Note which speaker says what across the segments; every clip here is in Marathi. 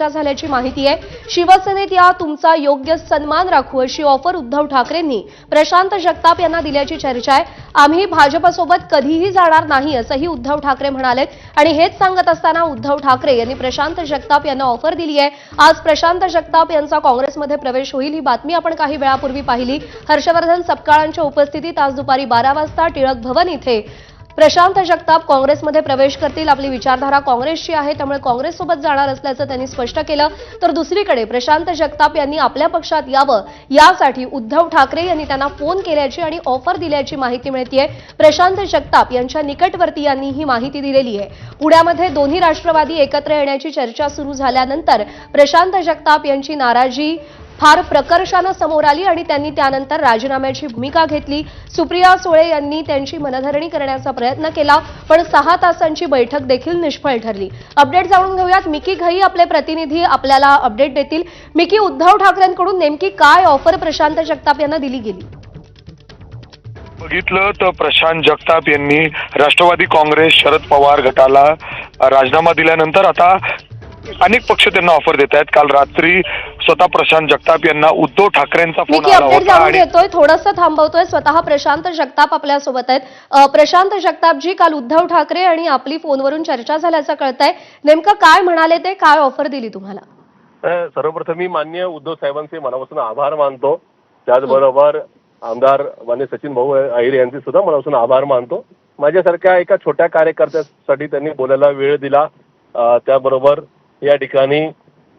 Speaker 1: झाल्याची माहिती आहे। शिवसेनेत या तुमचा योग्य सन्मान राखू अशी ऑफर उद्धव ठाकरेंनी प्रशांत जगताप यांना दिल्याची चर्चा आहे। आम्ही भाजपसोबत कधीही जाणार नाही असंही उद्धव ठाकरे म्हणाले आणि हेच सांगत असताना उद्धव ठाकरे यांनी प्रशांत जगताप यांना ऑफर दिली आहे। आज प्रशांत जगताप यांचा काँग्रेसमध्ये प्रवेश होईल ही बातमी आपण काही वेळापूर्वी पाहिली। हर्षवर्धन सपकाळांच्या उपस्थितीत आज दुपारी 12 वाजता टिळक भवन इथे प्रशांत जगताप काँग्रेसमध्ये प्रवेश करतील। आपली विचारधारा काँग्रेसची आहे त्यामुळे काँग्रेससोबत जाणार असल्याचं त्यांनी स्पष्ट केलं। तर दुसरीकडे प्रशांत जगताप यांनी आपल्या पक्षात यावं यासाठी उद्धव ठाकरे यांनी त्यांना फोन केल्याची आणि ऑफर दिल्याची माहिती मिळतेय। प्रशांत जगताप यांच्या निकटवर्तीयांनी ही माहिती दिलेली आहे। पुण्यामध्ये दोन्ही राष्ट्रवादी एकत्र येण्याची चर्चा सुरू झाल्यानंतर प्रशांत जगताप यांची नाराजी फार प्रकर्षाने समोर आली आणि त्यांनी त्यानंतर राजीनाम्याची भूमिका घेतली। सुप्रिया सुळे यांनी त्यांची मनधरणी करण्याचा प्रयत्न केला पण 6 तासांची बैठक देखील निष्फळ ठरली। अपडेट जाणून घेऊयात। मिकी घई आपले प्रतिनिधी आपल्याला अपडेट देतील। मिकी, उद्धव ठाकरेंकडून नेमकी काय ऑफर प्रशांत जगताप यांना दिली गेली?
Speaker 2: बघितलं तर प्रशांत जगताप यांनी राष्ट्रवादी काँग्रेस शरद पवार गटाला राजीनामा दिल्यानंतर आता अनेक पक्ष त्यांना ऑफर देत आहेत। काल रात्री स्वतः प्रशांत जगताप यांना उद्धव ठाकरेंचा फोन आला होता
Speaker 1: आणि थोडंसं थांबवतोय। स्वतः प्रशांत जगताप आपल्या सोबत आहेत। प्रशांत जगतापजी, काल उद्धव ठाकरे आणि आपली फोनवरून चर्चा झाल्याचं कळतंय, नेमकं काय म्हणाले ते, काय ऑफर दिली तुम्हाला?
Speaker 3: सर्वप्रथम मी माननीय उद्धव साहेबांचे मनापासून आभार मानतो। त्याचबरोबर आमदार माननीय सचिन भाऊ अहिर यांचे सुद्धा मनापासून आभार मानतो। माझ्यासारख्या एका छोट्या कार्यकर्त्यासाठी त्यांनी बोलायला वेळ दिला। त्याबरोबर या ठिकाणी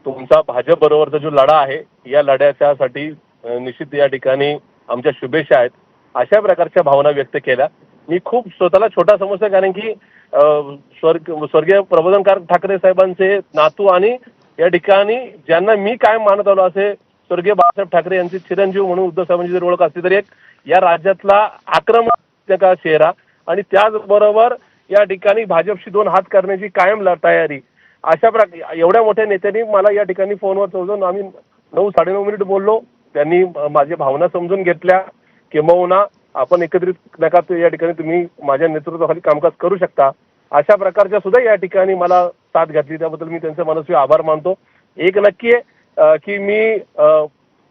Speaker 3: तुमचा भाजप बरोबरचा जो लढा आहे या लढ्याच्यासाठी निश्चित या ठिकाणी आमच्या शुभेच्छा आहेत अशा प्रकारच्या भावना व्यक्त केल्या। मी खूप स्वतःला छोटा समजतो कारण की स्वर्गीय प्रबोधनकार ठाकरे साहेबांचे नातू आणि या ठिकाणी ज्यांना मी कायम मानत आलो असे स्वर्गीय बाळासाहेब ठाकरे यांचे चिरंजीव म्हणून उद्धव साहेबांची जर ओळख असली तरी एक या राज्यातला आक्रमक चेहरा आणि त्याचबरोबर या ठिकाणी भाजपशी 2 हात करण्याची कायम तयारी अशा एवढ्या मोठ्या नेत्यांनी मला या ठिकाणी फोनवर समजून आम्ही 9-9.5 मिनिट बोललो। त्यांनी माझ्या भावना समजून घेतल्या। किंबहुना आपण एकत्रित नका या ठिकाणी तुम्ही माझ्या नेतृत्वाखाली कामकाज करू शकता अशा प्रकारच्या सुद्धा या ठिकाणी मला साथ घातली। त्याबद्दल मी त्यांचे मनस्वी आभार मानतो। एक नक्की आहे की मी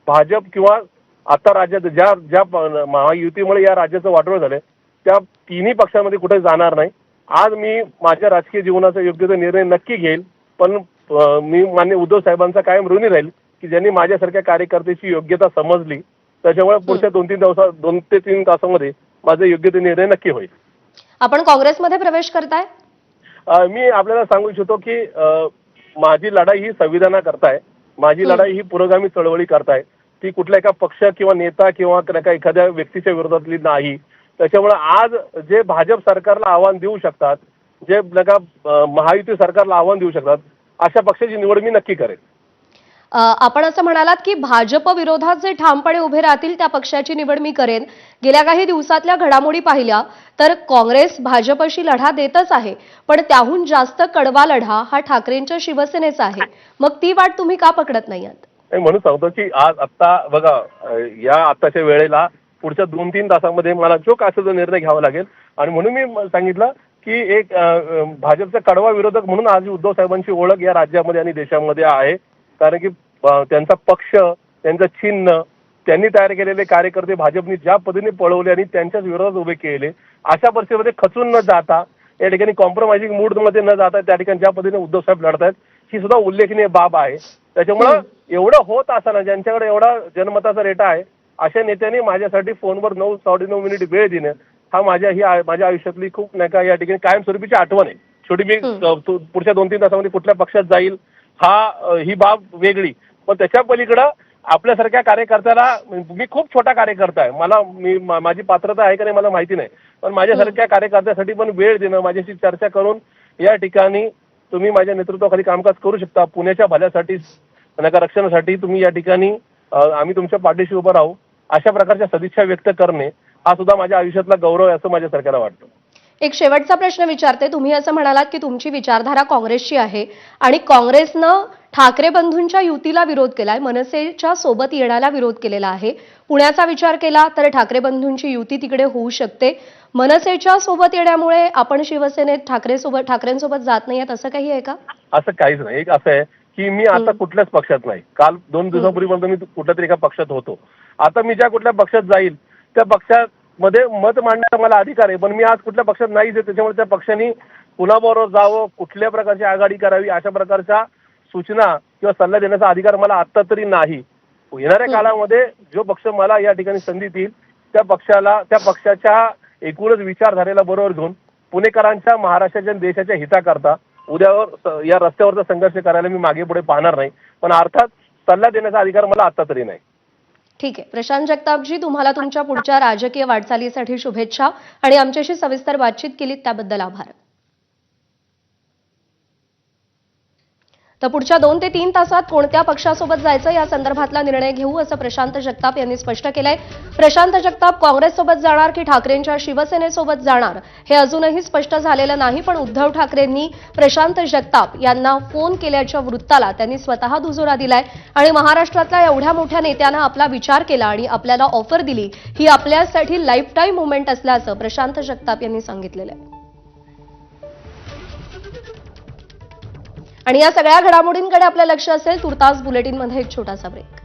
Speaker 3: भाजप किंवा आता राज्यात ज्या महायुतीमुळे या राज्याचं वाटोळ झालंय त्या तिन्ही पक्षांमध्ये कुठे जाणार नाही। आज मी माझ्या राजकीय जीवनाचा योग्य तो निर्णय नक्की घेईल पण मी माननीय उद्धव साहेबांचा कायम ऋणी राहील की ज्यांनी माझ्यासारख्या कार्यकर्त्याची योग्यता समजली। त्याच्यामुळे पुढच्या 2 ते 3 तासामध्ये माझा योग्य तो निर्णय नक्की होईल।
Speaker 1: आपण काँग्रेसमध्ये प्रवेश करताय?
Speaker 3: मी आपल्याला सांगू इच्छितो की माझी लढाई ही संविधानाकरता आहे। माझी लढाई ही पुरोगामी चळवळी करताय। ती कुठल्या एका पक्ष किंवा नेता किंवा एखाद्या व्यक्तीच्या विरोधातली नाही। त्याच्यामुळे आज जे भाजप सरकारला आव्हान देऊ शकतात, जे महायुती सरकारला आव्हान देऊ शकतात अशा पक्षाची निवड मी नक्की करेन।
Speaker 1: आपण असं म्हणालात की भाजप विरोधात जे ठामपणे उभे राहतील त्या पक्षाची निवड मी करेन। गेल्या काही दिवसातल्या घडामोडी पाहिल्या तर काँग्रेस भाजपशी लढा देतच आहे पण त्याहून जास्त कडवा लढा हा ठाकरेंच्या शिवसेनेचा आहे। मग ती वाट तुम्ही का पकडत नाही आहात?
Speaker 3: म्हणून सांगतो की आज आत्ता बघा या आत्ताच्या वेळेला पुढच्या 2-3 तासामध्ये मला जो जो निर्णय घ्यावा लागेल आणि म्हणून मी सांगितलं की एक भाजपचा कडवा विरोधक म्हणून आज उद्धव साहेबांची ओळख या राज्यामध्ये आणि देशामध्ये आहे। कारण की त्यांचा पक्ष, त्यांचं चिन्ह, त्यांनी तयार केलेले कार्यकर्ते भाजपने ज्या पद्धतीने पळवले आणि त्यांच्याच विरोधात उभे केले अशा परिस्थितीमध्ये खचून न जाता या ठिकाणी कॉम्प्रोमाइजिंग मूडमध्ये न जाता त्या ठिकाणी ज्या पद्धतीने उद्धव साहेब लढतायत ही सुद्धा उल्लेखनीय बाब आहे। त्याच्यामुळं एवढं होत असताना ज्यांच्याकडे एवढा जनमताचा रेटा आहे अशा नेत्यांनी माझ्यासाठी फोनवर 9-9.5 मिनिट वेळ देणं हा माझ्या आयुष्यातली खूप नाही का या ठिकाणी कायमस्वरूपीची आठवण आहे। शेवटी मी पुढच्या 2-3 तासामध्ये कुठल्या पक्षात जाईल ही बाब वेगळी पण त्याच्या पलीकडं आपल्यासारख्या कार्यकर्त्याला मी खूप छोटा कार्यकर्ता आहे। माझी पात्रता आहे का नाही मला माहिती नाही पण माझ्यासारख्या कार्यकर्त्यासाठी पण वेळ देणं, माझ्याशी चर्चा करून या ठिकाणी तुम्ही माझ्या नेतृत्वाखाली कामकाज करू शकता। पुण्याच्या भल्यासाठी रक्षणासाठी तुम्ही या ठिकाणी आम्ही तुमच्या पाठीशी उभं राहू अशा प्रकारच्या सदिच्छा व्यक्त करणे हा सुद्धा माझ्या आयुष्यातला गौरव आहे असं माझ्या सरकारला वाटतं।
Speaker 1: एक शेवटचा प्रश्न विचारते। तुम्ही असं म्हणालात की तुमची विचारधारा काँग्रेसची आहे आणि काँग्रेसनं ठाकरे बंधूंच्या युतीला विरोध केलाय, मनसेच्या सोबत येण्याला विरोध केलेला आहे। पुण्याचा विचार केला तर ठाकरे बंधूंची युती तिकडे होऊ शकते। मनसेच्या सोबत येण्यामुळे आपण शिवसेनेत ठाकरेंसोबत जात नाहीयेत असं काही आहे का?
Speaker 3: असं काहीच नाही। एक असं आहे की मी आता कुठल्याच पक्षात नाही. काल 2 दिवसापूर्वीपर्यंत मी कुठल्या तरी एका पक्षात होतो. आता मी ज्या कुठल्या पक्षात जाईल त्या पक्षामध्ये मत मांडण्याचा मला अधिकार आहे, पण मी आज कुठल्या पक्षात नाहीच आहे. त्याच्यामुळे त्या पक्षाने कुणाबरोबर जावं, कुठल्या प्रकारची आघाडी करावी अशा प्रकारच्या सूचना किंवा सल्ला देण्याचा अधिकार मला आता तरी नाही. येणाऱ्या काळामध्ये जो पक्ष मला या ठिकाणी संधी देईल त्या पक्षाच्या एकूणच विचारधारेला बरोबर घेऊन पुणेकरांच्या, महाराष्ट्राच्या आणि देशाच्या हिताकरता उद्यावर या रस्त्यावरचा संघर्ष करायला मी मागे पुढे पाहणार नाही. पण अर्थात सल्ला देण्याचा अधिकार मला आता तरी नाही.
Speaker 1: ठीक आहे. प्रशांत जगतापजी, तुम्हाला तुमच्या पुढच्या राजकीय वाटचालीसाठी शुभेच्छा आणि आमच्याशी सविस्तर बातचीत केलीत त्याबद्दल आभार. तर पुढच्या 2 ते 3 तासात कोणत्या पक्षासोबत जायचं या संदर्भातला निर्णय घेऊ असं प्रशांत जगताप यांनी स्पष्ट केलंय. प्रशांत जगताप काँग्रेससोबत जाणार की ठाकरेंच्या शिवसेनेसोबत जाणार हे अजूनही स्पष्ट झालेलं नाही, पण उद्धव ठाकरेंनी प्रशांत जगताप यांना फोन केल्याच्या वृत्ताला त्यांनी स्वतः दुजोरा दिलाय आणि महाराष्ट्रातल्या एवढ्या मोठ्या नेत्यांना आपला विचार केला आणि आपल्याला ऑफर दिली ही आपल्यासाठी लाईफ टाईम मुवमेंट असल्याचं प्रशांत जगताप यांनी सांगितलेलं आहे. आणि या सगळ्या घडामोडींकडे आपलं लक्ष असेल. तुर्तास बुलेटिनमध्ये एक छोटासा ब्रेक.